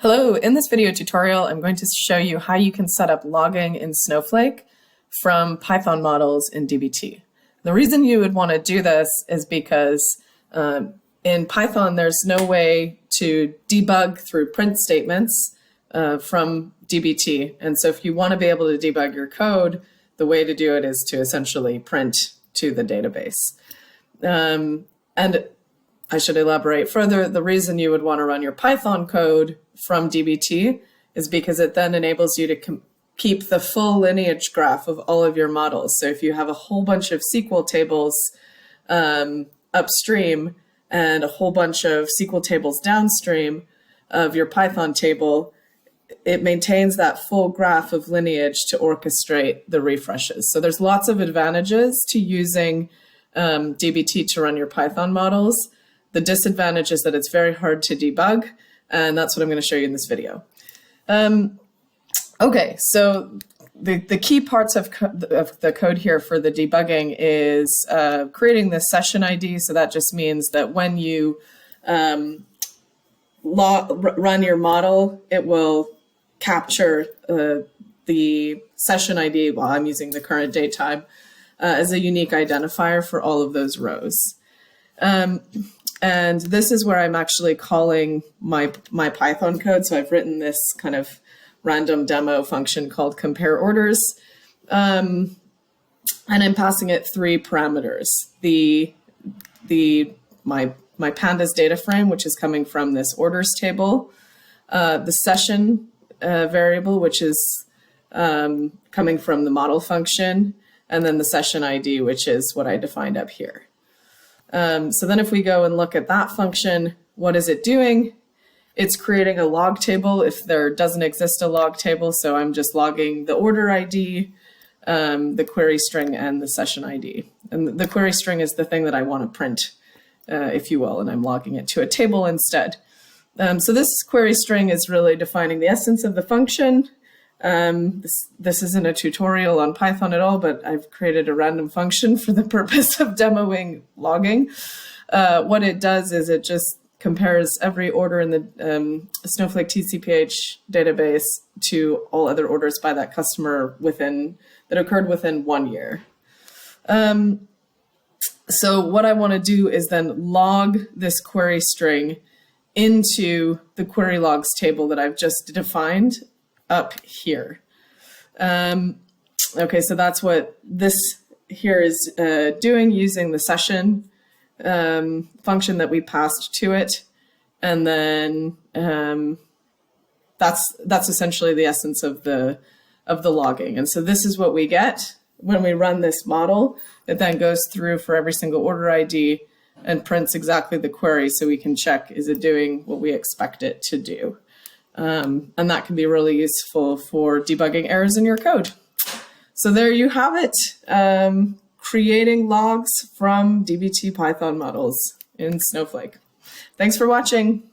Hello, in this video tutorial, I'm going to show you how you can set up logging in Snowflake from Python models in dbt. The reason you would want to do this is because in Python, there's no way to debug through print statements from dbt. And so if you want to be able to debug your code, the way to do it is to essentially print to the database. And I should elaborate further. The reason you would want to run your Python code from dbt is because it then enables you to keep the full lineage graph of all of your models. So if you have a whole bunch of SQL tables upstream and a whole bunch of SQL tables downstream of your Python table, it maintains that full graph of lineage to orchestrate the refreshes. So there's lots of advantages to using dbt to run your Python models. The disadvantage is that it's very hard to debug, and that's what I'm going to show you in this video. Okay, so the key parts of the code here for the debugging is creating the session ID. So that just means that when you run your model, it will capture the session ID, well, I'm using the current date time, as a unique identifier for all of those rows. And this is where I'm actually calling my Python code. So I've written this kind of random demo function called compare orders. And I'm passing it 3 parameters. My pandas data frame, which is coming from this orders table, the session variable, which is coming from the model function, and then the session ID, which is what I defined up here. So then if we go and look at that function, what is it doing? It's creating a log table if there doesn't exist a log table. So I'm just logging the order ID, the query string, and the session ID. And the query string is the thing that I want to print, if you will, and I'm logging it to a table instead. So this query string is really defining the essence of the function. This isn't a tutorial on Python at all, but I've created a random function for the purpose of demoing logging. What it does is it just compares every order in the Snowflake TCPH database to all other orders by that customer that occurred within 1 year. So what I want to do is then log this query string into the query logs table that I've just defined up here. Okay, so that's what this here is doing, using the session function that we passed to it. And then that's essentially the essence of the logging. And so this is what we get when we run this model. It then goes through for every single order ID and prints exactly the query so we can check, is it doing what we expect it to do? And that can be really useful for debugging errors in your code. So there you have it, creating logs from dbt Python models in Snowflake. Thanks for watching.